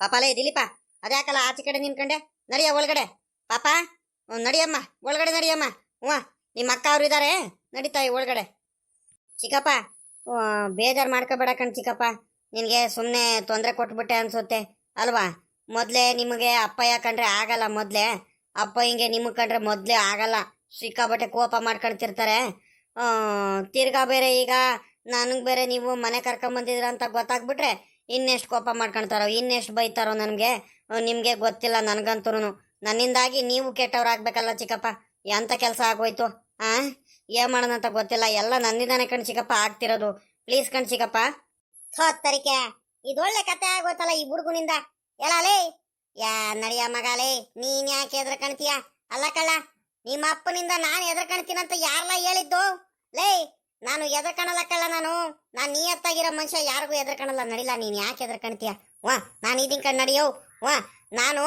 ಪಾಪಾಲೇ ದಿಲೀಪ ಅದ್ಯಾಕಲ್ಲ ಆಚೆ ಕಡೆ ನಿಂತ್ಕೊಂಡೆ ನಡಿಯ ಒಳಗಡೆ ಪಾಪ ನಡಿಯಮ್ಮ ಒಳಗಡೆ ನಡಿಯಮ್ಮ ಹ್ಞೂ ನಿಮ್ಮ ಅಕ್ಕ ಅವ್ರು ಇದ್ದಾರೆ ನಡೀತಾಯಿ ಒಳಗಡೆ ಚಿಕ್ಕಪ್ಪ ಬೇಜಾರು ಮಾಡ್ಕೋಬೇಡ ಕಣ್ ಚಿಕ್ಕಪ್ಪ ನಿನಗೆ ಸುಮ್ಮನೆ ತೊಂದರೆ ಕೊಟ್ಬಿಟ್ಟೆ ಅನ್ಸುತ್ತೆ ಅಲ್ವಾ ಮೊದಲೇ ನಿಮಗೆ ಅಪ್ಪಯ್ಯ ಕಂಡ್ರೆ ಆಗಲ್ಲ ಮೊದಲೇ ಅಪ್ಪಯ್ಯಂಗೆ ನಿಮಗೆ ಕಂಡ್ರೆ ಮೊದಲೇ ಆಗಲ್ಲ ಸಿಕ್ಕಾಬಟ್ಟೆ ಕೋಪ ಮಾಡ್ಕೊಳ್ತಿರ್ತಾರೆ ತಿರ್ಗಾ ಬೇರೆ ಈಗ ನನಗೆ ಬೇರೆ ನೀವು ಮನೆ ಕರ್ಕೊಂಬಂದಿದ್ರ ಅಂತ ಗೊತ್ತಾಗ್ಬಿಟ್ರೆ ಇನ್ನೆಷ್ಟು ಕೋಪ ಮಾಡ್ಕೊಳ್ತಾರೋ ಇನ್ನೆಷ್ಟು ಬೈತಾರೋ ನನಗೆ ನಿಮಗೆ ಗೊತ್ತಿಲ್ಲ ನನಗಂತೂ ನನ್ನಿಂದಾಗಿ ನೀವು ಕೆಟ್ಟವ್ರಾಗಬೇಕಲ್ಲ ಚಿಕ್ಕಪ್ಪ ಎಂಥ ಕೆಲಸ ಆಗೋಯ್ತು ಏನು ಮಾಡೋಣಂತ ಗೊತ್ತಿಲ್ಲ ಎಲ್ಲ ನನ್ನಿಂದಾನೆ ಕಣ್ ಚಿಕ್ಕಪ್ಪ ಆಗ್ತಿರೋದು ಪ್ಲೀಸ್ ಕಣ್ ಚಿಕ್ಕಪ್ಪ ತರಿಕೆ ಇದೊಳ್ಳೆ ಕತೆ ಆಗೋಯ್ತಲ್ಲ ಈ ಹುಡುಗನಿಂದ ಎಲ್ಲಲೇ ಯಾ ನಡಿಯ ಮಗಾಲೇ ನೀನ್ ಯಾಕೆ ಎದ್ರ ಕಾಣ್ತೀಯ ಅಲ್ಲ ಕಳ್ಳ ನಿಮ್ಮ ಅಪ್ಪನಿಂದ ನಾನು ಎದ್ರ ಕಾಣ್ತೀನಂತ ಯಾರಲ್ಲ ಹೇಳಿದ್ದು ಲೇ ನಾನು ಎದ್ರ ಕಾಣಲ್ಲ ಕಳ್ಳ ನಾನು ನಿಯತ್ತಾಗಿರೋ ಮನುಷ್ಯ ಯಾರಿಗೂ ಎದ್ರ ಕಾಣಲ್ಲ ನಡಿಲ್ಲ ನೀನ್ ಯಾಕೆ ಎದ್ರ ಕಾಣ್ತೀಯ ನಾನು ಇದೀನ್ ಕಣ್ ನಡಿಯೋ ನಾನು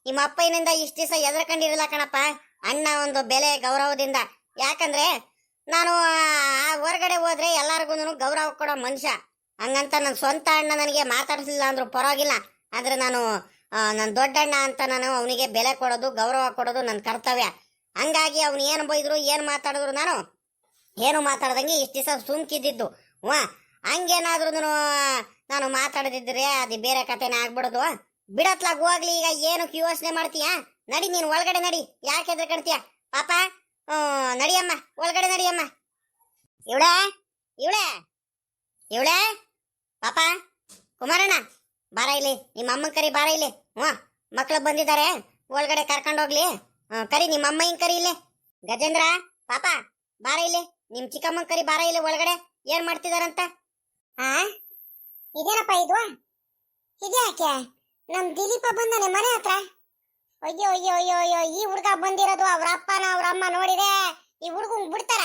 ನಿಮ್ಮ ಅಪ್ಪನಿಂದ ಇಷ್ಟ ದಿವಸ ಎದ್ರ ಕಂಡಿರಲ್ಲ ಕಣಪ್ಪ ಅಣ್ಣ ಒಂದು ಬೆಲೆ ಗೌರವದಿಂದ ಯಾಕಂದ್ರೆ ನಾನು ಹೊರಗಡೆ ಹೋದ್ರೆ ಎಲ್ಲಾರ್ಗು ಗೌರವ ಕೊಡೋ ಮನುಷ್ಯ ಹಂಗಂತ ನನ್ನ ಸ್ವಂತ ಅಣ್ಣ ನನಗೆ ಮಾತಾಡಿಸಲಿಲ್ಲ ಅಂದ್ರೂ ಪರವಾಗಿಲ್ಲ ಆದ್ರೆ ನಾನು ನನ್ನ ದೊಡ್ಡಣ್ಣ ಅಂತ ನಾನು ಅವನಿಗೆ ಬೆಲೆ ಕೊಡೋದು ಗೌರವ ಕೊಡೋದು ನನ್ನ ಕರ್ತವ್ಯ ಹಂಗಾಗಿ ಅವನು ಏನು ಬೈದ್ರು ಏನು ಮಾತಾಡಿದ್ರು ನಾನು ಏನು ಮಾತಾಡ್ದಂಗೆ ಇಷ್ಟು ದಿವಸ ಸುಮ್ಕಿದ್ದಿದ್ದು ಹಂಗೇನಾದ್ರೂ ನಾನು ಮಾತಾಡದಿದ್ರೆ ಅದು ಬೇರೆ ಕಥೆನೇ ಆಗ್ಬಿಡೋದು ಬಿಡತ್ಲಾಗ ಹೋಗ್ಲಿ ಈಗ ಏನಕ್ಕೆ ಯೋಚನೆ ಮಾಡ್ತೀಯಾ ನಡಿ ನೀನು ಒಳಗಡೆ ನಡಿ ಯಾಕೆ ಎದ್ರಕಣ್ತೀಯ ಪಾಪ ನಡಿಯಮ್ಮ ಒಳಗಡೆ ನಡಿಯಮ್ಮ ಇವಳೆ ಇವಳೆ ಇವಳೆ ಪಾಪ ಕುಮಾರಣ್ಣ ಬಾರ ಇಲ್ಲಿ ನಿಮ್ಮ ಅಮ್ಮನ ಕರಿ ಬಾರ ಇಲ್ಲಿ ಮಕ್ಳು ಬಂದಿದ್ದಾರೆ ಒಳಗಡೆ ಕರ್ಕೊಂಡೋಗ್ಲಿ ಕರಿ ನಿಮ್ಮ ಅಮ್ಮ ಹಿಂಗ್ ಕರಿ ಇಲ್ಲಿ ಗಜೇಂದ್ರ ಪಾಪ ಬಾರ ಇಲ್ಲಿ ನಿಮ್ ಚಿಕ್ಕಮ್ಮನ ಕರಿ ಬಾರ ಇಲ್ಲಿ ಒಳಗಡೆ ಏನ್ ಮಾಡ್ತಿದಾರಂತ ಇದೇನಪ್ಪ ಇದು ಇದ್ಯಾಕೆ ನಮ್ ದಿಲೀಪ ಬಂದಾನೆ ಮನೆ ಹತ್ರ ಅಯ್ಯೋ ಅಯ್ಯೋ ಅಯ್ಯೋ ಅಯ್ಯೋ ಈ ಹುಡ್ಗ ಬಂದಿರೋದು ಅವ್ರ ಅಪ್ಪನ ಅವ್ರ ಅಮ್ಮ ನೋಡಿದ್ರೆ ಈ ಹುಡ್ಗಂಗ್ ಬಿಡ್ತಾರ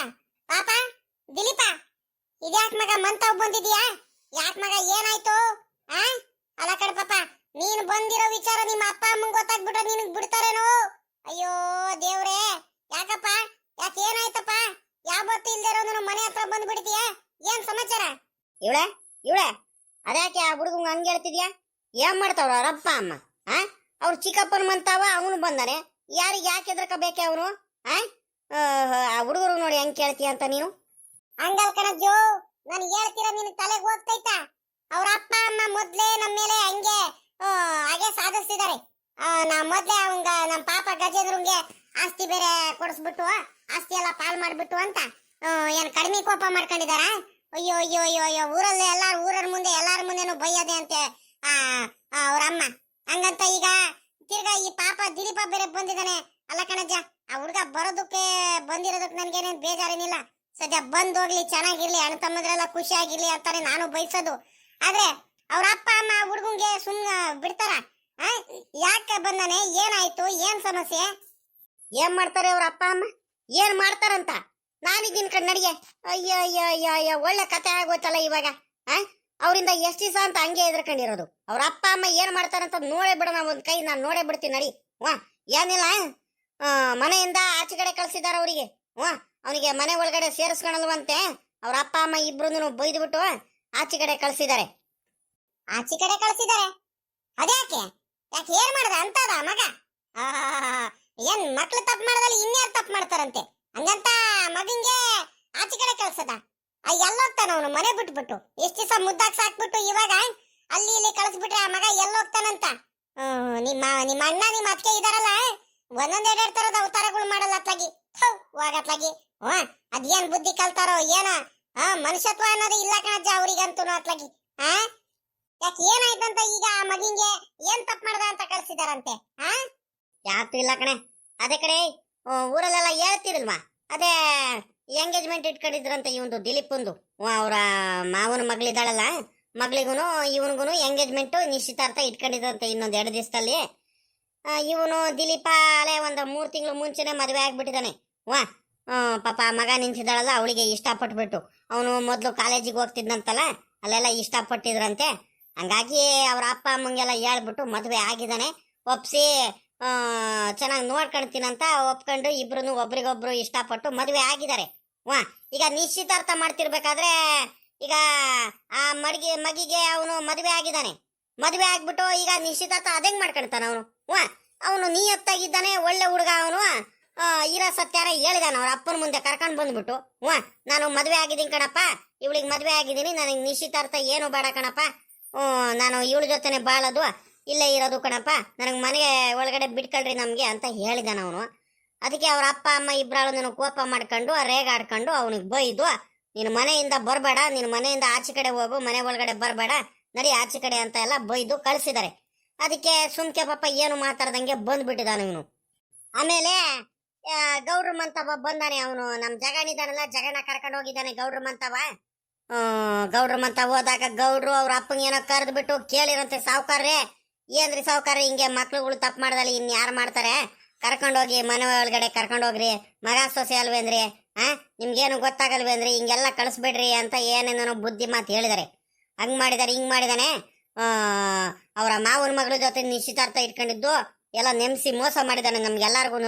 ಪಾಪ ದಿಲೀಪ ಇದ್ಯಾಕ್ ಮಗ ಮಂತಾವ್ ಬಂದಿದ್ಯಾ ಯಾಕ್ ಮಗ ಏನಾಯ್ತು ಅಲ್ಲ ಕಣ ಪಾಪ ನೀನ್ ಬಂದಿರೋ ವಿಚಾರ ನಿಮ್ಮ ಅಪ್ಪ ಅಮ್ಮಂಗ್ ಗೊತ್ತಾಗ್ಬಿಟ್ರೆ ನಿನಗ್ ಬಿಡ್ತಾರೇನೋ ಅಯ್ಯೋ ದೇವ್ರೇ ಯಾಕಪ್ಪ ಯಾಕೆ ಏನಾಯ್ತಪ್ಪ ಯಾವತ್ತು ಇಲ್ದಿರೋನು ಮನೆ ಹತ್ರ ಬಂದ್ಬಿಡ್ತೀಯ ಏನ್ ಸಮಾಚಾರ ಇವಳೆ ಇವಳೆ ಅದ್ಯಾಕೆ ಆ ಹುಡುಗಂಗ್ ಹಂಗ ಹೇಳ್ತಿದ್ಯಾ ಏನ್ ಮಾಡ್ತಾವ್ರ ಅವ್ರ ಅಪ್ಪ ಅಮ್ಮ ಅವ್ರ ಚಿಕ್ಕಪ್ಪನ ಮಂತಾವ ಅವನು ಬಂದಾನೆ ಯಾರಿಗೆ ಯಾಕೆ ಎದ್ರಕಬೇಕೆ ಅವನು ಆ ಹುಡುಗರು ನೋಡಿ ಹೆಂಗ್ ಕೇಳ್ತೀಯ ಅಂತ ನೀನು ಹಂಗಲ್ ಕಣಜ್ಜು ನಾನು ಹೇಳ್ತೀರ ನಿನ್ ತಲೆಗೆ ಹೋಗ್ತೈತಾ ಅವ್ರ ಅಪ್ಪ ಅಮ್ಮ ಮೊದ್ಲೇ ನಮ್ಮ ಮೇಲೆ ಹಾಗೆ ಸಾಧಿಸ್ತಿದ್ದಾರೆ ನಾ ಮೊದ್ಲೇ ಅವಂಗ ನಮ್ಮ ಪಾಪ ಗಜೇಂದ್ರಂಗೆ ಆಸ್ತಿ ಬೇರೆ ಕೊಡಿಸ್ಬಿಟ್ಟು ಆಸ್ತಿ ಎಲ್ಲ ಪಾಲ್ ಮಾಡ್ಬಿಟ್ಟು ಅಂತ ಏನ್ ಕಡಿಮೆ ಕೋಪ ಮಾಡ್ಕೊಂಡಿದಾರ ಅಯ್ಯೋ ಅಯ್ಯೋ ಅಯ್ಯೋ ಅಯ್ಯೋ ಊರಲ್ಲಿ ಊರರ ಮುಂದೆ ಎಲ್ಲಾರ ಮುಂದೆನು ಬೈಯದೆ ಅಂತೆ ಅವ್ರ ಅಮ್ಮ ಹಂಗಂತ ಈಗ ತಿರ್ಗಾ ಈ ಪಾಪ ದಿಲೀಪ ಬೇರೆ ಬಂದಿದ್ದಾನೆ ಅಲ್ಲ ಕಣಜ್ಜ ಆ ಹುಡ್ಗ ಬರೋದಕ್ಕೆ ಬಂದಿರೋದಕ್ಕೆ ನನ್ಗೇನೇನ್ ಬೇಜಾರೇನಿಲ್ಲ ಸದ್ಯ ಬಂದ್ ಹೋಗ್ಲಿ ಚೆನ್ನಾಗಿರ್ಲಿ ಅಣ್ಣ ತಮ್ಮದ್ರೆಲ್ಲ ಖುಷಿಯಾಗಿರ್ಲಿ ಅಂತಾನೆ ನಾನು ಬಯಸೋದು ಆದ್ರೆ ಅವ್ರ ಅಪ್ಪ ಅಮ್ಮ ಹುಡ್ಗಂಗೆ ಸುಮ್ನ ಬಿಡ್ತಾರ ಯಾಕೆ ಬಂದಾನೆ ಏನಾಯ್ತು ಏನ್ ಸಮಸ್ಯೆ ಏನ್ ಮಾಡ್ತಾರೆ ಅವ್ರ ಅಪ್ಪ ಅಮ್ಮ ಏನ್ ಮಾಡ್ತಾರಂತ ನಾನಿದ್ದೀನ್ ಕಣ್ ನಡಿಗೆ ಅಯ್ಯ ಅಯ್ಯ ಅಯ್ಯ ಅಯ್ಯ ಒಳ್ಳೆ ಕತೆ ಆಗೋಯ್ತಲ್ಲ ಇವಾಗ ಅವರಿಂದ ಎಷ್ಟು ದಿವಸ ಅಂತ ಹಂಗೆ ಎದ್ರಕೊಂಡಿರೋದು ಅವ್ರ ಅಪ್ಪ ಅಮ್ಮ ಏನ್ ಮಾಡ್ತಾರಂತ ನೋಡೇ ಬಿಡೋಣ ಒಂದ್ ಕೈ ನಾನು ನೋಡೇ ಬಿಡ್ತೀನಿ ನಡಿ ಏನಿಲ್ಲ ಮನೆಯಿಂದ ಆಚೆ ಕಡೆ ಕಳ್ಸಿದಾರ ಅವರಿಗೆ ಅವನಿಗೆ ಮನೆ ಒಳಗಡೆ ಸೇರಿಸ್ಕೊಳಲ್ವಂತೆ ಅವ್ರ ಅಪ್ಪ ಅಮ್ಮ ಇಬ್ರು ಬೈದು ಬಿಟ್ಟು ಆಚೆ ಕಡೆ ಕಳ್ಸಿದ್ದಾರೆ ಆಚೆ ಕಡೆ ಕಳ್ಸಿದ್ದಾರೆ ಅದ್ಯಾಕೆ ಯಾಕೆ ಏನ್ ಮಾಡ್ದ ಅಂತದ ಮಗ ಏನ್ ಮಕ್ಳು ತಪ್ಪು ಮಾಡದಲ್ಲಿ ಇನ್ಯಾರು ತಪ್ಪು ಮಾಡ್ತಾರಂತೆ ಹಂಗಂತ ಮಗಂಗೆ ಆಚೆ ಕಡೆ ಕಳ್ಸದ ಎಲ್ಲೋಗ್ತಾನ ಅವನು ಮನೆ ಬಿಟ್ಬಿಟ್ಟು ಎಷ್ಟು ದಿವಸ ಮುದ್ದಾಗ್ ಸಾಕ್ಬಿಟ್ಟು ಇವಾಗ ಅಲ್ಲಿ ಇಲ್ಲಿ ಕಳಿಸ್ಬಿಟ್ರೆ ಆ ಮಗ ಎಲ್ಲೋಗ್ತಾನಂತ ನಿಮ್ಮ ಅಣ್ಣ ನಿಮ್ಮ ಅತ್ತಿಗೆ ಇದಾರಲ್ಲ ಒಂದೊಂದ್ ಎರಡೆರಡು ತರದ ಅವತಾರಗಳು ಮಾಡಲ್ಲ ಅತ್ಲಾಗಿ ಹೋಗತ್ಲಾಗಿ ಅದೇನ್ ಬುದ್ಧಿ ಕಲ್ತಾರೋ ಏನ ಮನುಷ್ಯತ್ವ ಅನ್ನೋದು ಇಲ್ಲ ಕಣಜ್ಜ ಅವ್ರಿಗಂತೂ ಅತ್ಲಾಗಿ ಯಾಕೆ ಏನಾಯ್ತಂತ ಈಗ ಆ ಮಗಿಂಗೆ ಏನ್ ತಪ್ಪು ಮಾಡ್ದ ಅಂತ ಕಳ್ಸಿದಾರಂತೆ ಯಾತು ಇಲ್ಲ ಕಣೆ ಅದೇ ಕಡೆ ಊರಲ್ಲೆಲ್ಲ ಹೇಳ್ತಿರಲ್ವಾ ಅದೇ ಎಂಗೇಜ್ಮೆಂಟ್ ಇಟ್ಕೊಂಡಿದ್ರಂತ ಇವಂದು ದಿಲೀಪಂದು ಅವ್ರ ಮಾವನ ಮಗಳಿದ್ದಾಳಲ್ಲ ಮಗಳಿಗೂ ಇವನ್ಗೂ ಎಂಗೇಜ್ಮೆಂಟ್ ನಿಶ್ಚಿತಾರ್ಥ ಇಟ್ಕೊಂಡಿದ್ರಂತೆ ಇನ್ನೊಂದು 2 ದಿವಸದಲ್ಲಿ ಇವನು ದಿಲೀಪ ಅಲ್ಲೇ ಒಂದು 3 ತಿಂಗಳು ಮುಂಚೆನೆ ಮದುವೆ ಆಗ್ಬಿಟ್ಟಿದ್ದಾನೆ ಪಾಪ ಮಗ ನಿಂತಿದ್ದಾಳಲ್ಲ ಅವಳಿಗೆ ಇಷ್ಟಪಟ್ಬಿಟ್ಟು ಅವನು ಮೊದಲು ಕಾಲೇಜಿಗೆ ಹೋಗ್ತಿದ್ನಂತಲ್ಲ ಅಲ್ಲೆಲ್ಲ ಇಷ್ಟಪಟ್ಟಿದ್ರಂತೆ ಹಂಗಾಗಿ ಅವ್ರ ಅಪ್ಪ ಅಮ್ಮಂಗೆಲ್ಲ ಹೇಳ್ಬಿಟ್ಟು ಮದುವೆ ಆಗಿದ್ದಾನೆ ಒಪ್ಸಿ ಚೆನ್ನಾಗಿ ನೋಡ್ಕೊಳ್ತೀನಂತ ಒಪ್ಕೊಂಡು ಇಬ್ರು ಒಬ್ರಿಗೊಬ್ರು ಇಷ್ಟಪಟ್ಟು ಮದುವೆ ಆಗಿದ್ದಾರೆ ಈಗ ನಿಶ್ಚಿತಾರ್ಥ ಮಾಡ್ತಿರ್ಬೇಕಾದ್ರೆ ಈಗ ಆ ಮಗಿಗೆ ಅವನು ಮದುವೆ ಆಗಿದ್ದಾನೆ ಮದ್ವೆ ಆಗ್ಬಿಟ್ಟು ಈಗ ನಿಶ್ಚಿತಾರ್ಥ ಅದೇಂಗ್ ಮಾಡ್ಕೊಳ್ತಾನ ಅವನು. ಅವನು ನಿಯತ್ತಾಗಿದ್ದಾನೆ, ಒಳ್ಳೆ ಹುಡುಗ ಅವನು. ಇರೋ ಸತ್ಯಾರ ಹೇಳಿದಾನ ಅವ್ರ ಅಪ್ಪನ ಮುಂದೆ ಕರ್ಕೊಂಡ್ ಬಂದ್ಬಿಟ್ಟು, ನಾನು ಮದ್ವೆ ಆಗಿದ್ದೀನಿ ಕಣಪ್ಪ, ಇವಳಿಗೆ ಮದ್ವೆ ಆಗಿದ್ದೀನಿ, ನನಗೆ ನಿಶ್ಚಿತಾರ್ಥ ಏನು ಬೇಡ ಕಣಪ್ಪ, ನಾನು ಇವಳ ಜೊತೆನೆ ಬಾಳೋದು, ಇಲ್ಲೇ ಇರೋದು ಕಣಪ್ಪ, ನನಗೆ ಮನೆಗೆ ಒಳಗಡೆ ಬಿಟ್ಕೊಳ್ರಿ ನಮ್ಗೆ ಅಂತ ಹೇಳಿದಾನ ಅವನು. ಅದಕ್ಕೆ ಅವ್ರ ಅಪ್ಪ ಅಮ್ಮ ಇಬ್ಬರಾಳು ನನಗೆ ಕೋಪ ಮಾಡ್ಕೊಂಡು ರೇಗಾಡ್ಕೊಂಡು ಅವನಿಗೆ ಬೈದು, ನೀನು ಮನೆಯಿಂದ ಬರಬೇಡ, ನೀನು ಮನೆಯಿಂದ ಆಚೆ ಕಡೆ ಹೋಗು, ಮನೆ ಒಳಗಡೆ ಬರಬೇಡ, ನಡಿ ಆಚೆ ಕಡೆ ಅಂತ ಎಲ್ಲ ಬೈದು ಕಳಿಸಿದ್ದಾರೆ. ಅದಕ್ಕೆ ಸುಮ್ಕೆ ಪಾಪ ಏನು ಮಾತಾಡ್ದಂಗೆ ಬಂದ್ಬಿಟ್ಟಿದ್ದಾನೆ ಇವನು. ಆಮೇಲೆ ಗೌಡ್ರ ಮಂತವ ಬಂದಾನೆ ಅವನು, ನಮ್ ಜಗಣಿದಾನಲ್ಲ, ಜಗಣ ಕರ್ಕೊಂಡು ಹೋಗಿದ್ದಾನೆ ಗೌಡ್ರ ಮಂತವ. ಗೌಡ್ರ ಮಂತ ಹೋದಾಗ ಗೌಡ್ರು ಅವ್ರ ಅಪ್ಪಂಗೆ ಏನೋ ಕರೆದು ಬಿಟ್ಟು ಕೇಳಿರಂತೆ, ಸಾವುಕಾರ್ರೆ ಏನ್ರಿ ಸಾವುಕಾರ್ರೆ, ಹಿಂಗೆ ಮಕ್ಳುಗಳು ತಪ್ಪು ಮಾಡ್ದಲ್ಲಿ ಇನ್ ಯಾರು ಮಾಡ್ತಾರೆ, ಕರ್ಕೊಂಡೋಗಿ ಮನೆ ಒಳಗಡೆ ಕರ್ಕೊಂಡೋಗ್ರಿ, ಮಗ ಸೊಸೆ ಅಲ್ವೇನ್ರಿ, ನಿಮ್ಗೇನು ಗೊತ್ತಾಗಲ್ವೇನ್ರಿ, ಹಿಂಗೆಲ್ಲ ಕಳಿಸ್ಬಿಡ್ರಿ ಅಂತ ಏನೇನೋ ಬುದ್ಧಿ ಮಾತು ಹೇಳಿದಾರೆ. ಹಂಗ್ ಮಾಡಿದಾರೆ, ಹಿಂಗ್ ಮಾಡಿದಾನೆ. ಅವರ ಮಾವನ ಮಗಳ ಜೊತೆ ನಿಶ್ಚಿತಾರ್ಥ ಇಟ್ಕೊಂಡಿದ್ದು ಎಲ್ಲ ನೆಮ್ಸಿ ಮೋಸ ಮಾಡಿದಾನೆ ನಮ್ಗೆಲ್ಲರಿಗೂ.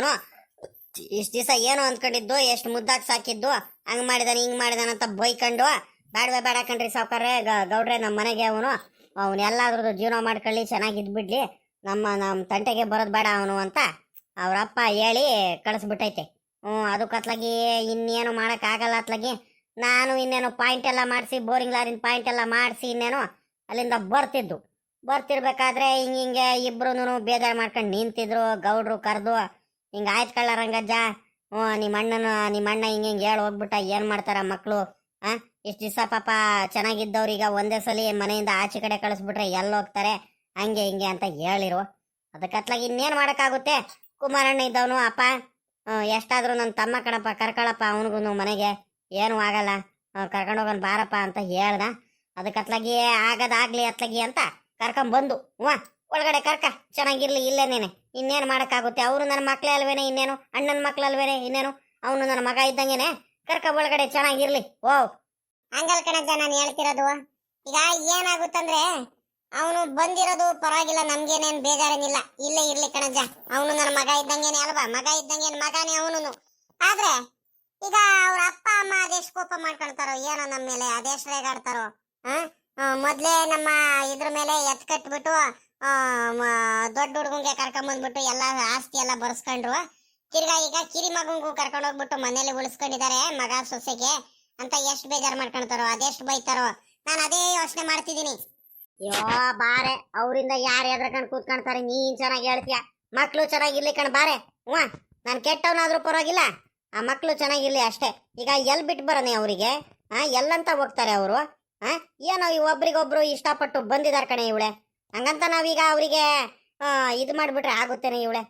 ಇಷ್ಟ ದಿವಸ ಏನು ಅಂದ್ಕೊಂಡಿದ್ದು, ಎಷ್ಟು ಮುದ್ದಾಗಿ ಸಾಕಿದ್ದು, ಹಂಗ್ ಮಾಡಿದಾನೆ ಹಿಂಗ್ ಮಾಡಿದಾನೆ ಅಂತ ಬೈಕೊಂಡು, ಬೇಡವೇ ಬೇಡ ಕಣ್ರಿ ಸಾವುಕಾರ್ರೆ, ಗೌಡ್ರೆ ನಮ್ಮ ಮನೆಗೆ ಅವನು ಎಲ್ಲಾದ್ರದ್ದು ಜೀವನ ಮಾಡ್ಕೊಳ್ಳಿ, ಚೆನ್ನಾಗಿದ್ಬಿಡ್ಲಿ, ನಮ್ಮ ತಂಟೆಗೆ ಬರೋದು ಬೇಡ ಅವನು ಅಂತ ಅವ್ರಪ್ಪ ಹೇಳಿ ಕಳಿಸ್ಬಿಟ್ಟೈತೆ. ಅದಕ್ಕೆ ಅತ್ಲಾಗಿ ಇನ್ನೇನು ಮಾಡೋಕ್ಕಾಗಲ್ಲ ಅತ್ಲಾಗಿ. ನಾನು ಇನ್ನೇನು ಪಾಯಿಂಟ್ ಎಲ್ಲ ಮಾಡಿಸಿ, ಬೋರಿಂಗ್ ಲಾರಿನ ಪಾಯಿಂಟ್ ಎಲ್ಲ ಮಾಡಿಸಿ ಇನ್ನೇನು ಅಲ್ಲಿಂದ ಬರ್ತಿರ್ಬೇಕಾದ್ರೆ ಹಿಂಗೆ ಇಬ್ರು ಬೇಜಾರು ಮಾಡ್ಕೊಂಡು ನಿಂತಿದ್ರು. ಗೌಡ್ರು ಕರೆದು, ಹಿಂಗೆ ಆಯ್ತು ಕಳ್ಳ ರಂಗಜ್ಜ, ನಿಮ್ಮ ಅಣ್ಣ ಹಿಂಗೆ ಹೇಳಿ ಹೋಗ್ಬಿಟ್ಟ, ಏನು ಮಾಡ್ತಾರ ಮಕ್ಕಳು, ಇಷ್ಟು ದಿವಸ ಪಾಪ ಚೆನ್ನಾಗಿದ್ದವ್ರೀಗ ಒಂದೇ ಸಲ ಮನೆಯಿಂದ ಆಚೆ ಕಡೆ ಕಳಿಸ್ಬಿಟ್ರೆ ಎಲ್ಲಿ ಹೋಗ್ತಾರೆ, ಹಂಗೆ ಹಿಂಗೆ ಅಂತ ಹೇಳಿರು. ಅದಕ್ಕೆ ಅತ್ಲಾಗಿ ಇನ್ನೇನು ಮಾಡೋಕ್ಕಾಗುತ್ತೆ. ಕುಮಾರಣ್ಣ ಇದ್ದವನು, ಅಪ್ಪ ಎಷ್ಟಾದ್ರೂ ನನ್ನ ತಮ್ಮ ಕಣಪ್ಪ, ಕರ್ಕೊಳಪ್ಪ ಅವನಿಗೂ ಮನೆಗೆ, ಏನೂ ಆಗಲ್ಲ, ಕರ್ಕೊಂಡೋಗೋಣ ಬಾರಪ್ಪ ಅಂತ ಹೇಳ್ದ. ಅದಕ್ಕೆ ಅತ್ಲಾಗಿ ಆಗದಾಗ್ಲಿ ಅತ್ಲಾಗಿ ಅಂತ ಕರ್ಕೊಂಬಂದು, ಒಳಗಡೆ ಕರ್ಕ, ಚೆನ್ನಾಗಿರ್ಲಿ ಇಲ್ಲೇನೇನೆ, ಇನ್ನೇನು ಮಾಡೋಕ್ಕಾಗುತ್ತೆ. ಅವರು ನನ್ನ ಮಕ್ಳೇ ಅಲ್ವೇನೆ, ಇನ್ನೇನು ಅಣ್ಣನ ಮಕ್ಳು ಅಲ್ವೇನೆ, ಇನ್ನೇನು ಅವನು ನನ್ನ ಮಗ ಇದ್ದಂಗೆನೆ, ಕರ್ಕ ಒಳಗಡೆ ಚೆನ್ನಾಗಿರ್ಲಿ. ಹಂಗಲ್ ಕಣಜ್ಜ ನಾನು ಹೇಳ್ತಿರೋದು. ಈಗ ಏನಾಗುತ್ತಂದ್ರೆ, ಅವನು ಬಂದಿರೋದು ಪರವಾಗಿಲ್ಲ, ನಮ್ಗೇನೇನು ಬೇಜಾರೇನಿಲ್ಲ, ಇಲ್ಲೇ ಇರ್ಲಿ ಕಣಜ್ಜ, ಅವನು ನನ್ನ ಮಗ ಇದ್ದಂಗೇನೆ ಅಲ್ವಾ, ಮಗ ಇದ್ದಂಗೇನು ಮಗನೇ ಅವನು. ಆದ್ರೆ ಈಗ ಅವ್ರ ಅಪ್ಪ ಅಮ್ಮ ಅದೆಷ್ಟು ಕೋಪ ಮಾಡ್ಕೊಳ್ತಾರೋ ಏನೋ ನಮ್ಮ ಮೇಲೆ, ಅದೆಷ್ಟು ರೇಗಾಡ್ತಾರೋ. ಮೊದ್ಲೇ ನಮ್ಮ ಇದ್ರ ಮೇಲೆ ಎತ್ ಕಟ್ಬಿಟ್ಟು ದೊಡ್ಡ ಹುಡುಗಂಗೆ ಕರ್ಕೊಂಬಂದ್ಬಿಟ್ಟು ಎಲ್ಲ ಆಸ್ತಿ ಎಲ್ಲ ಬರ್ಸ್ಕೊಂಡ್ರು. ತಿರ್ಗಾ ಈಗ ಕಿರಿ ಮಗಂಗೂ ಕರ್ಕೊಂಡು ಹೋಗ್ಬಿಟ್ಟು ಮನೇಲಿ ಉಳಿಸ್ಕೊಂಡಿದ್ದಾರೆ ಮಗ ಸೊಸೆಗೆ ಅಂತ ಎಷ್ಟು ಬೇಜಾರು ಮಾಡ್ಕೊಳ್ತಾರೋ, ಅದೆಷ್ಟು ಬೈತಾರೋ. ನಾನು ಅದೇ ಯೋಚನೆ ಮಾಡ್ತಿದ್ದೀನಿ. ಅಯ್ಯೋ ಬಾರೆ, ಅವರಿಂದ ಯಾರು ಎದ್ರಕಂಡು ಕೂತ್ಕೊಳ್ತಾರೆ, ನೀನ್ ಚೆನ್ನಾಗಿ ಹೇಳ್ತೀಯ, ಮಕ್ಳು ಚೆನ್ನಾಗಿರ್ಲಿ ಕಣ್ ಬಾರೆ. ನಾನು ಕೆಟ್ಟವನಾದ್ರೂ ಪರವಾಗಿಲ್ಲ, ಆ ಮಕ್ಳು ಚೆನ್ನಾಗಿರ್ಲಿ ಅಷ್ಟೇ. ಈಗ ಎಲ್ಲಿ ಬಿಟ್ಟು ಬರೋನೆ ಅವರಿಗೆ, ಎಲ್ಲಂತ ಹೋಗ್ತಾರೆ ಅವರು. ಏನೋ ಒಬ್ರಿಗೊಬ್ರು ಇಷ್ಟಪಟ್ಟು ಬಂದಿದಾರ ಕಣೆ ಇವಳೆ, ಹಂಗಂತ ನಾವೀಗ ಅವರಿಗೆ ಇದು ಮಾಡ್ಬಿಟ್ರೆ ಆಗುತ್ತೇನೆ ಇವಳೆ.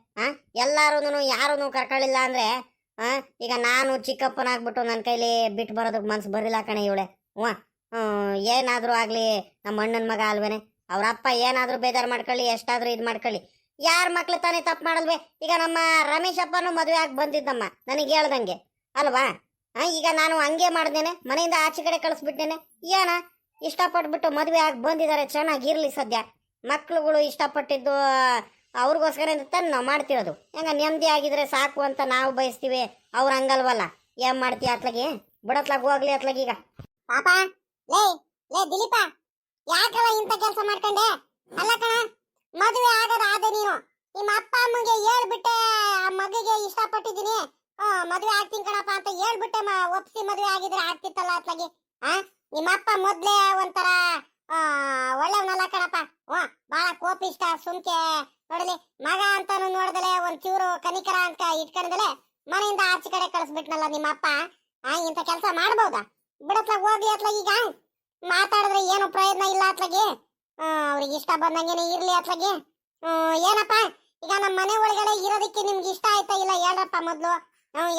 ಎಲ್ಲಾರು ಯಾರು ಕರ್ಕೊಳ್ಳಿಲ್ಲ ಅಂದ್ರೆ ಈಗ ನಾನು ಚಿಕ್ಕಪ್ಪನಾಗ್ಬಿಟ್ಟು ನನ್ನ ಕೈಲಿ ಬಿಟ್ಟು ಬರೋದಕ್ಕೆ ಮನ್ಸು ಬರಲಿಲ್ಲ ಕಣೆ ಇವಳೆ. ಏನಾದ್ರೂ ಆಗ್ಲಿ ನಮ್ಮ ಅಣ್ಣನ ಮಗ ಅಲ್ವೇನೆ, ಅವ್ರ ಅಪ್ಪ ಏನಾದ್ರೂ ಬೇಜಾರು ಮಾಡ್ಕೊಳ್ಳಿ, ಎಷ್ಟಾದ್ರೂ ಇದು ಮಾಡ್ಕೊಳ್ಳಿ, ಯಾರ ಮಕ್ಳು ತಾನೇ ತಪ್ಪು ಮಾಡಲ್ವೇ. ಈಗ ನಮ್ಮ ರಮೇಶ್ ಅಪ್ಪನೂ ಮದುವೆ ಆಗಿ ಬಂದಿದ್ದಮ್ಮ ನನಗೆ ಹೇಳ್ದಂಗೆ ಅಲ್ವಾ. ಈಗ ನಾನು ಹಂಗೆ ಮಾಡ್ದೇನೆ, ಮನೆಯಿಂದ ಆಚೆ ಕಡೆ ಕಳಿಸ್ಬಿಟ್ಟೇನೆ. ಏನ ಇಷ್ಟಪಟ್ಬಿಟ್ಟು ಮದುವೆ ಆಗಿ ಬಂದಿದ್ದಾರೆ, ಚೆನ್ನಾಗಿರ್ಲಿ. ಸದ್ಯ ಮಕ್ಳುಗಳು ಇಷ್ಟಪಟ್ಟಿದ್ದು ಅವ್ರಿಗೋಸ್ಕರ ತಾನೆ ನಾವು ಮಾಡ್ತಿರೋದು. ಹೆಂಗ ನೆಮ್ಮದಿ ಆಗಿದ್ರೆ ಸಾಕು ಅಂತ ನಾವು ಬಯಸ್ತೀವಿ, ಅವ್ರು ಹಂಗಲ್ವಲ್ಲ. ಏನ್ ಮಾಡ್ತೀಯ ಅತ್ಲಾಗಿ, ಬಿಡತ್ಲಾಗ ಹೋಗ್ಲಿ ಅತ್ಲಾಗ. ಈಗ ಪಾಪ ಲೇ ದಿಲೀಪ, ಯಾಕಲ್ಲ ಇಂಥ ಕೆಲಸ ಮಾಡ್ಕೊಂಡೆ? ಅಲ್ಲ ಕಣ, ಮದುವೆ ಆಗೋದಾದೆ ನೀನು ನಿಮ್ಮ ಅಪ್ಪ ಅಮ್ಮಗೆ ಹೇಳ್ಬಿಟ್ಟೆ, ಆ ಮಗಿಗೆ ಇಷ್ಟಪಟ್ಟಿದ್ದೀನಿ, ಮದುವೆ ಆಗ್ತೀನಿ ಕಣಪ್ಪ ಅಂತ ಹೇಳ್ಬಿಟ್ಟೆ ಒಪ್ಸಿ ಮದುವೆ ಆಗಿದ್ರೆ ಆಗ್ತಿತ್ತಲ್ಲ ಅತ್ಲಾಗಿ. ನಿಮ್ಮ ಅಪ್ಪ ಮೊದ್ಲೇ ಒಂಥರ ಒಳ್ಳೆವನಲ್ಲ ಕಣಪ್ಪ, ಬಹಳ ಕೋಪಿಷ್ಟ, ಸುಮ್ಕೆ ನೋಡಲಿ ಮಗ ಅಂತಾನು ನೋಡ್ದಲೆ ಒಂದ್ ಚೂರು ಕನಿಕರ ಅಂತ ಇಟ್ಕೊಂಡಲೆ ಮನೆಯಿಂದ ಆಚೆ ಕಡೆ ಕಳಿಸ್ಬಿಟ್ನಲ್ಲ ನಿಮ್ಮ ಅಪ್ಪ. ಇಂಥ ಕೆಲಸ ಮಾಡ್ಬೋದಾ? ಬಿಡತ್ಲಾಗ ಹೋಗ್ಲಿ ಅತ್ಲಾಗ. ಈಗ ಮಾತಾಡಿದ್ರೆ ಏನು ಪ್ರಯೋಜನ ಇಲ್ಲ ಅತ್ಲಾಗಿ, ಅವ್ರಿಗೆ ಇಷ್ಟ ಬಂದಂಗೆನೆ ಇರ್ಲಿ ಅತ್ಲಾಗಿ. ಏನಪ್ಪ ಈಗ ನಮ್ಮ ಮನೆ ಒಳಗಡೆ ಇರೋದಕ್ಕೆ ನಿಮ್ಗೆ ಇಷ್ಟ ಆಯ್ತಾ ಇಲ್ಲ ಹೇಳ್ರಪ್ಪ ಮೊದ್ಲು.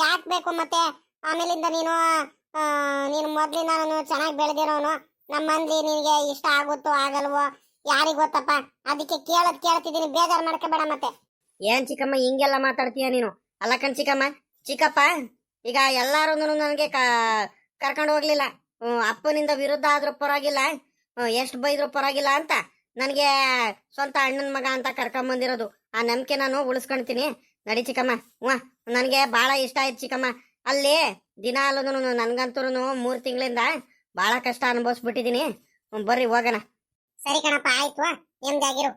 ಯಾಕೆ ಬೇಕು ಮತ್ತೆ? ಆಮೇಲಿಂದ ನೀನು ಮೊದ್ಲಿಂದ ನಾನು ಚೆನ್ನಾಗಿ ಬೆಳೆದಿರೋನು, ನಮ್ಮ ಮಂದಿ ನಿನಗೆ ಇಷ್ಟ ಆಗುತ್ತೋ ಆಗಲ್ವೋ ಯಾರಿಗ್ ಗೊತ್ತಪ್ಪ. ಅದಕ್ಕೆ ಕೇಳ್ತಿದ್ದೀನಿ, ಬೇಜಾರು ಮಾಡ್ಕೋಬೇಡ ಮತ್ತೆ. ಏನ್ ಚಿಕ್ಕಮ್ಮ ಹಿಂಗೆಲ್ಲ ಮಾತಾಡ್ತೀಯ ನೀನು? ಅಲ್ಲ ಕಣ್ ಚಿಕ್ಕಪ್ಪ ಈಗ ಎಲ್ಲಾರು ನನಗೆ ಕರ್ಕೊಂಡು ಹೋಗ್ಲಿಲ್ಲ, ಅಪ್ಪನಿಂದ ವಿರುದ್ಧ ಆದ್ರೂ ಪರವಾಗಿಲ್ಲ, ಎಷ್ಟು ಬೈದ್ರು ಪರವಾಗಿಲ್ಲ ಅಂತ ನನಗೆ ಸ್ವಂತ ಅಣ್ಣನ ಮಗ ಅಂತ ಕರ್ಕೊಂಬಂದಿರೋದು. ಆ ನಂಬಿಕೆ ನಾನು ಉಳಿಸ್ಕೊಳ್ತೀನಿ. ನಡಿ ಚಿಕ್ಕಮ್ಮ. ನನಗೆ ಬಹಳ ಇಷ್ಟ ಆಯ್ತು ಚಿಕ್ಕಮ್ಮ. ಅಲ್ಲಿ ದಿನಾಲು ನನ್ಗಂತೂ 3 ತಿಂಗಳಿಂದ ಬಹಳ ಕಷ್ಟ ಅನುಭವಿಸ್ಬಿಟ್ಟಿದೀನಿ. ಬರ್ರಿ ಹೋಗೋಣ. ಸರಿ ಕಣಪ್ಪ, ಆಯ್ತು. ನೆಮ್ಮದಿಯಾಗಿರು.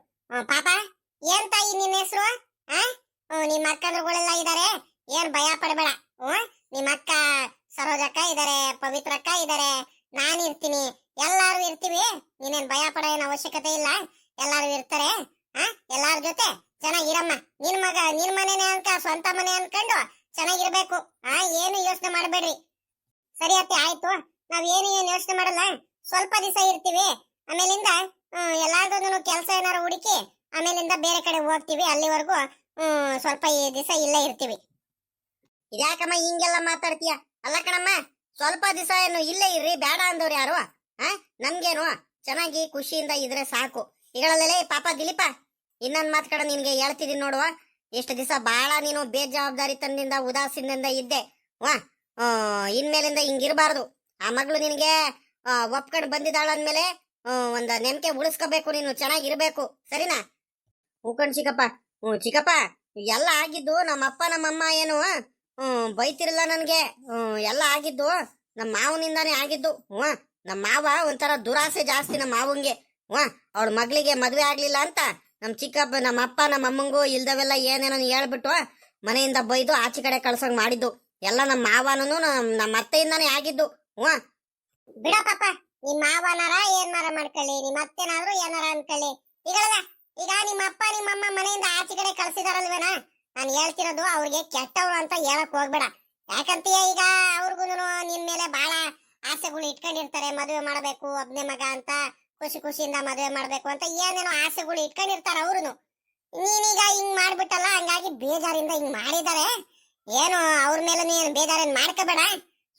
ಪಾಪ ಏನ್ ತಾಯಿ ನಿನ್ನ ಹೆಸರು? ನಿಮ್ಮ ಅಕ್ಕಂದ್ರುಗಳೆಲ್ಲ ಇದಾರೆ, ಏನ್ ಭಯ ಪಡಬೇಡ. ನಿಮ್ಮ ಅಕ್ಕ ಸರೋಜಕ್ಕ ಇದಾರೆ, ಪವಿತ್ರಕ್ಕ ಇದಾರೆ, ನಾನು ಇರ್ತೀನಿ, ಎಲ್ಲಾರು ಇರ್ತೀವಿ. ನೀನೇನ್ ಭಯ ಪಡೋ ಏನ್ ಅವಶ್ಯಕತೆ ಇಲ್ಲ, ಎಲ್ಲಾರು ಇರ್ತಾರೆ. ಎಲ್ಲಾರ ಜೊತೆ ಚೆನ್ನಾಗಿರಮ್ಮ. ನಿನ್ ಮಗ ನಿನ್ ಮನೆನೇ ಅನ್ಕ ಸ್ವಂತ ಮನೆ ಅನ್ಕೊಂಡು ಚೆನ್ನಾಗಿರ್ಬೇಕು. ಏನು ಯೋಚನೆ ಮಾಡಬೇಡ್ರಿ. ಸರಿ ಅತ್ತೆ, ಆಯ್ತು. ನಾವ್ ಏನು ಯೋಚನೆ ಮಾಡಲ್ಲ, ಸ್ವಲ್ಪ ದಿವಸ ಇರ್ತೀವಿ. ಆಮೇಲಿಂದ ಎಲ್ಲಾರ್ದು ಕೆಲಸ ಏನಾರು ಹುಡುಕಿ ಆಮೇಲಿಂದ ಬೇರೆ ಕಡೆ ಹೋಗ್ತೀವಿ. ಅಲ್ಲಿವರೆಗೂ ಸ್ವಲ್ಪ ಈ ದಿವಸ ಇಲ್ಲೇ ಇರ್ತೀವಿ. ಇದ್ಯಾಕಮ್ಮ ಹಿಂಗೆಲ್ಲ ಮಾತಾಡ್ತೀಯ? ಅಲ್ಲ ಕಣಮ್ಮ, ಸ್ವಲ್ಪ ದಿವಸ ಏನು ಇಲ್ಲೇ ಇರ್ರಿ, ಬೇಡ ಅಂದವ್ರು ಯಾರು? ನಮ್ಗೇನು ಚೆನ್ನಾಗಿ ಖುಷಿಯಿಂದ ಇದ್ರೆ ಸಾಕು. ಈಗಳಲ್ಲೇ ಪಾಪ ದಿಲೀಪ, ಇನ್ನೊಂದ್ ಮಾತ್ ಕಡೆ ನಿನ್ಗೆ ಹೇಳ್ತಿದೀನಿ ನೋಡುವ. ಎಷ್ಟು ದಿವಸ ಬಾಳ ನೀನು ಬೇಜವಾಬ್ದಾರಿತನದಿಂದ ಉದಾಸೀನದಿಂದ ಇದ್ದೆ. ಇನ್ಮೇಲಿಂದ ಹಿಂಗಿರ್ಬಾರ್ದು. ಆ ಮಗಳು ನಿನ್ಗೆ ಒಪ್ಕೊಂಡು ಬಂದಿದ್ದಾಳ ಅಂದ್ಮೇಲೆ ಒಂದ್ ನೆಮ್ಕೆ ಉಳಿಸ್ಕೋಬೇಕು, ನೀನು ಚೆನ್ನಾಗಿರ್ಬೇಕು, ಸರಿನಾ? ಹೂಕಣ್ ಚಿಕ್ಕಪ್ಪ. ಚಿಕ್ಕಪ್ಪ, ಎಲ್ಲ ಆಗಿದ್ದು ನಮ್ಮಪ್ಪ ನಮ್ಮಮ್ಮ ಏನು ಬೈತಿರಲ್ಲ ನನ್ಗೆ. ಎಲ್ಲ ಆಗಿದ್ದು ನಮ್ಮ ಮಾವನಿಂದಾನೇ ಆಗಿದ್ದು. ನಮ್ಮ ಮಾವ ಒಂಥರ ದುರಾಸೆ ಜಾಸ್ತಿ ನಮ್ಮ ಮಾವಂಗೆ. ಅವಳ ಮಗಳಿಗೆ ಮದ್ವೆ ಆಗ್ಲಿಲ್ಲ ಅಂತ ನಮ್ ಚಿಕ್ಕಪ್ಪ ನಮ್ಮ ಅಪ್ಪ ನಮ್ಮ ಅಮ್ಮಂಗೂ ಇಲ್ದವೆಲ್ಲ ಏನೇನೋ ಹೇಳ್ಬಿಟ್ಟು ಮನೆಯಿಂದ ಬೈದು ಆಚೆ ಕಡೆ ಕಳ್ಸಂಗ್ ಮಾಡಿದ್ದು ಎಲ್ಲ ನಮ್ಮ ಮಾವನೂ ನಮ್ಮ ಅತ್ತೆಯಿಂದಾನೇ ಆಗಿದ್ದು. ಬಿಡ ಪಾಪ, ನಿಮ್ ಮಾವನಾರ ಏನಾರ ಮಾಡ್ಕೊಳ್ಳಿ, ನಿಮ್ ಅತ್ತೆನಾದ್ರು ಏನಾರ ಅನ್ಕೊಳ್ಳಿ. ಈಗ ನಿಮ್ಮ ಅಪ್ಪ ನಿಮ್ಮಮ್ಮ ಮನೆಯಿಂದ ಆಚೆ ಕಡೆ ಕಳ್ಸಿದಾರಲ್ವೇನಾ? ನಾನು ಹೇಳ್ತಿರೋದು ಅವ್ರಿಗೆ ಕೆಟ್ಟವ್ರು ಅಂತ ಹೇಳಕ್ ಹೋಗ್ಬೇಡ. ಯಾಕಂತೀಯ, ಈಗ ಅವ್ರಿಗೂ ನಿನ್ ಮೇಲೆ ಬಹಳ ಆಸೆಗಳು ಇಟ್ಕೊಂಡಿರ್ತಾರೆ. ಮದುವೆ ಮಾಡ್ಬೇಕು, ಒಬ್ನೇ ಮಗ ಅಂತ ಖುಷಿ ಖುಷಿಯಿಂದ ಮದುವೆ ಮಾಡ್ಬೇಕು ಅಂತ ಏನೇನೋ ಆಸೆಗಳು ಇಟ್ಕೊಂಡಿರ್ತಾರ ಅವ್ರುನು. ನೀನೀಗ ಹಿಂಗ್ ಮಾಡ್ಬಿಟ್ಟಲ್ಲ, ಹಂಗಾಗಿ ಬೇಜಾರಿಂದ ಹಿಂಗ್ ಮಾಡಿದಾರೆ. ಏನು ಅವ್ರ ಮೇಲೆ ನೀನು ಬೇಜಾರೇನ್ ಮಾಡ್ಕೋಬೇಡ.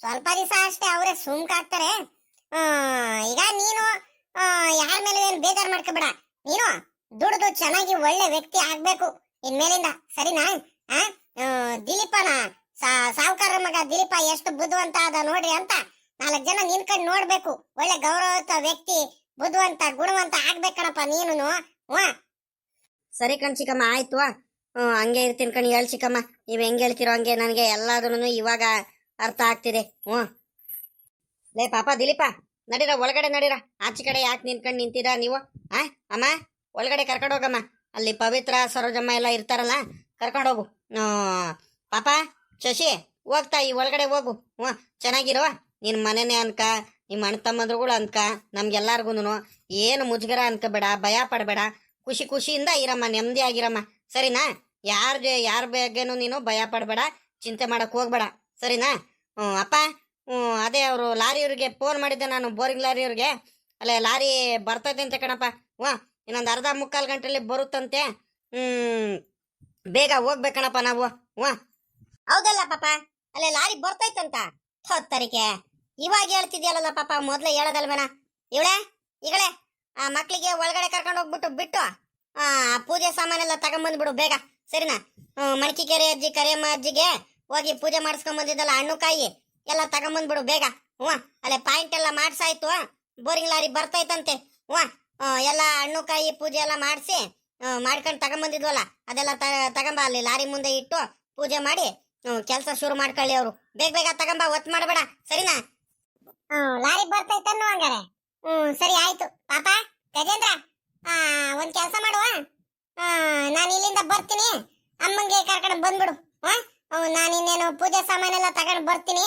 ಸ್ವಲ್ಪ ದಿವಸ ಅಷ್ಟೇ ಅವರೇ ಸುಮ್ಕಾಗ್ತಾರೆ. ಈಗ ನೀನು ಯಾರ ಮೇಲೆ ಏನ್ ಬೇಜಾರ್ ಮಾಡ್ಕೋಬೇಡ. ನೀನು ದುಡ್ದು ಚೆನ್ನಾಗಿ ಒಳ್ಳೆ ವ್ಯಕ್ತಿ ಆಗ್ಬೇಕು ಇನ್ಮೇಲಿಂದ, ಸರಿನಾ? ದಿಲೀಪನ ಸಾವುಕಾರ ಮಗ ದಿಲೀಪ ಎಷ್ಟು ಬುದ್ಧಿವಂತ ಅದ ನೋಡ್ರಿ ಅಂತ 4 ಜನ ನಿನ್ಕಂಡ್ ನೋಡ್ಬೇಕು. ಒಳ್ಳೆ ಗೌರವಯುತ ವ್ಯಕ್ತಿ, ಬುದ್ಧಿವಂತ ಗುಣವಂತ ಆಗ್ಬೇಕಣಪ್ಪ ನೀನು. ಸರಿ ಕಣ್ ಚಿಕ್ಕಮ್ಮ, ಆಯ್ತು. ಹಂಗೆ ಇರ್ತೀನಿ ಕಣ್. ಹೇಳ್ ಚಿಕ್ಕಮ್ಮ, ನೀವ್ ಹೆಂಗ್ ಹೇಳ್ತಿರೋ ಹಂಗೆ ನನಗೆ ಎಲ್ಲಾದ್ರೂ ಇವಾಗ ಅರ್ಥ ಆಗ್ತಿದೆ. ಲೇ ಪಾಪ ದಿಲೀಪ, ನಡೀರ ಒಳಗಡೆ ನಡೀರ. ಆಚೆ ಕಡೆ ಯಾಕೆ ನಿಂತ್ಕೊಂಡು ನಿಂತೀರಾ ನೀವು? ಅಮ್ಮ, ಒಳಗಡೆ ಕರ್ಕೊಂಡೋಗಮ್ಮ. ಅಲ್ಲಿ ಪವಿತ್ರ ಸರೋಜಮ್ಮ ಎಲ್ಲ ಇರ್ತಾರಲ್ಲ, ಕರ್ಕೊಂಡೋಗು. ಪಾಪ ಶಶಿ, ಹೋಗ್ತಾ ಈ ಒಳಗಡೆ ಹೋಗು. ಚೆನ್ನಾಗಿರುವ ನಿನ್ ಮನೆನೇ ಅನ್ಕ, ನಿಮ್ಮ ಅಣ್ಣ ತಮ್ಮಂದ್ರುಗಳು ಅನ್ಕ, ನಮ್ಗೆಲ್ಲಾರ್ಗು ಏನು ಮುಜುಗರ ಅನ್ಕೋಬೇಡ, ಭಯ ಪಡಬೇಡ, ಖುಷಿ ಖುಷಿಯಿಂದ ಇರಮ್ಮ, ನೆಮ್ಮದಿ ಆಗಿರಮ್ಮ, ಸರಿನಾ? ಯಾರ ಬಗ್ಗೆನೂ ನೀನು ಭಯ ಪಡಬೇಡ, ಚಿಂತೆ ಮಾಡಕ್ ಹೋಗ್ಬೇಡ, ಸರಿನಾ? ಅಪ್ಪ, ಅದೇ ಅವರು ಲಾರಿಯವ್ರಿಗೆ ಫೋನ್ ಮಾಡಿದ್ದೆ ನಾನು, ಬೋರಿಂಗ್ ಲಾರಿಯವ್ರಿಗೆ. ಅಲ್ಲೇ ಲಾರಿ ಬರ್ತೈತೆ ಅಂತ ಕಣಪ್ಪ. ಇನ್ನೊಂದು ಅರ್ಧ ಮುಕ್ಕಾಲು ಗಂಟೆಲಿ ಬರುತ್ತಂತೆ. ಬೇಗ ಹೋಗ್ಬೇಕಣಪ್ಪ ನಾವು. ಹೌದಲ್ಲ ಪಾಪ, ಅಲ್ಲೇ ಲಾರಿ ಬರ್ತೈತಂತ. ಹೊತ್ತರಿಕೆ ಇವಾಗ ಹೇಳ್ತಿದ್ಯಲ್ಲ ಪಾಪ, ಮೊದ್ಲೇ ಹೇಳೋದಲ್ವೇನ? ಈಗಳೇ ಆ ಮಕ್ಳಿಗೆ ಒಳಗಡೆ ಕರ್ಕೊಂಡು ಹೋಗ್ಬಿಟ್ಟು ಬಿಟ್ಟು ಪೂಜೆ ಸಾಮಾನೆಲ್ಲ ತಗೊಂಬಂದ್ಬಿಡು ಬೇಗ, ಸರಿನಾ? ಮಣಕಿಕೆರೆ ಅಜ್ಜಿ ಕರಿಯಮ್ಮ ಅಜ್ಜಿಗೆ ಹೋಗಿ ಪೂಜೆ ಮಾಡಿಸ್ಕೊಂಡ್ ಬಂದಿದ್ದಲ್ಲ, ಹಣ್ಣು ಕಾಯಿ ಎಲ್ಲ ತಗೊಂಬಂದ್ಬಿಡು ಬೇಗ. ಅಲ್ಲೇ ಪಾಯಿಂಟ್ ಎಲ್ಲ ಮಾಡ್ಸಾಯ್ತು, ಬೋರಿಂಗ್ ಲಾರಿ ಬರ್ತೈತಂತೆ. ಎಲ್ಲ ಹಣ್ಣು ಕಾಯಿ ಪೂಜೆ ಎಲ್ಲ ಮಾಡಿಸಿ ಮಾಡ್ಕೊಂಡು ತಗೊಂಬಂದಿದ್ವಲ್ಲ, ಅದೆಲ್ಲ ತಗೊಂಬ, ಅಲ್ಲಿ ಲಾರಿ ಮುಂದೆ ಇಟ್ಟು ಪೂಜೆ ಮಾಡಿ ಕೆಲಸ ಶುರು ಮಾಡ್ಕೊಳ್ಳಿ ಅವರು. ಬೇಗ ಬೇಗ ತಗೊಂಬ, ಒತ್ತು ಮಾಡಬೇಡ, ಸರಿನಾ? ಲಾರಿ ಬರ್ತೈತನ್ನು ಹಂಗಾರೆ. ಸರಿ ಆಯ್ತು. ಪಾಪ ಗಜೇಂದ್ರ, ಒಂದ್ ಕೆಲಸ ಮಾಡುವ, ನಾನು ಇಲ್ಲಿಂದ ಬರ್ತೀನಿ, ಅಮ್ಮಂಗೆ ಕರ್ಕೊಂಡು ಬಂದ್ಬಿಡು. ನಾನು ಇನ್ನೇನು ಪೂಜೆ ಸಾಮಾನೆಲ್ಲ ತಗೊಂಡು ಬರ್ತೀನಿ,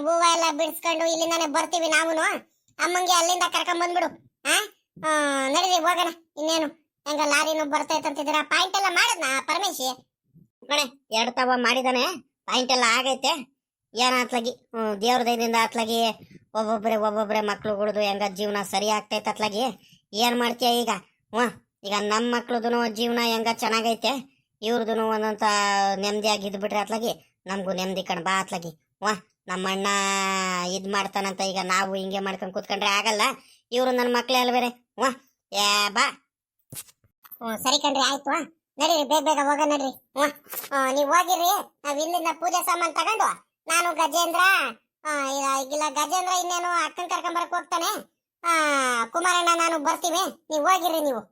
ಹೂವ ಎಲ್ಲ ಬಿಡಿಸ್ಕೊಂಡು ಇಲ್ಲಿಂದಾನೆ ಬರ್ತೀವಿ ನಾವು. ಅಮ್ಮಂಗೆ ಅಲ್ಲಿಂದ ಕರ್ಕೊಂಡ್ ಬಂದ್ಬಿಡು. ನಡೀರಿ ಹೋಗೋಣ. ಇನ್ನೇನು ಹೆಂಗ ಲಾರಿನೂ ಬರ್ತೈತಂತಿದ್ದೀರಾ? ಪಾಯಿಂಟ್ ಎಲ್ಲ ಮಾಡದ್ನಾ ಪರಮೇಶಿ? ಕಣೆ 2 ತವ ಮಾಡಿದಾನೆ, ಪಾಯಿಂಟ್ ಎಲ್ಲ ಆಗೈತೆ. ಏನ ಅತ್ಲಾಗಿ ದೇವ್ರ ದಯದಿಂದ ಅತ್ಲಾಗಿ ಒಬ್ಬೊಬ್ರೆ ಮಕ್ಳುಗಳದು ಹೆಂಗ ಜೀವನ ಸರಿ ಆಗ್ತೈತೆ ಅತ್ಲಾಗಿ. ಏನ್ ಮಾಡ್ತೀಯ ಈಗ? ಈಗ ನಮ್ಮ ಮಕ್ಳದು ಜೀವನ ಹೆಂಗ ಚೆನ್ನಾಗೈತೆ, ಇವ್ರದು ಒಂದೊಂದ ನೆಮ್ಮದಿಯಾಗಿ ಇದ್ಬಿಟ್ರೆ ಅತ್ಲಾಗಿ ನಮಗೂ ನೆಮ್ಮದಿ ಕಣ್ ಬಾ ಅತ್ಲಾಗಿ. ನಮ್ಮ ಅಣ್ಣ ಇದ್ ಮಾಡ್ತಾನಂತ ಈಗ ನಾವು ಹಿಂಗೆ ಮಾಡ್ಕೊಂಡು ಕೂತ್ಕೊಂಡ್ರೆ ಆಗಲ್ಲ. ಇವ್ರು ನನ್ನ ಮಕ್ಳೇ ಅಲ್ವೇರೆ. ಬಾ. ಸರಿ ಕಣ್ರಿ, ಆಯ್ತು. ನಡೀರಿ, ಬೇಗ ಬೇಗ ಹೋಗ ನಡ್ರಿ. ನೀವ್ ಹೋಗಿರ್ರಿ, ನಾವ್ ಇಲ್ಲಿಂದ ಪೂಜೆ ಸಾಮಾನ್ ತಗೊಂಡು ನಾನು ಗಜೇಂದ್ರ ಇಲ್ಲ ಗಜೇಂದ್ರ ಇನ್ನೇನು ಅಕ್ಕನ್ ಕರ್ಕೊಂಡ್ ಬರಕ್ ಹೋಗ್ತಾನೆ, ಕುಮಾರಣ್ಣ ನಾನು ಬರ್ತೀವಿ. ನೀವ್ ಹೋಗಿರ್ರಿ ನೀವು.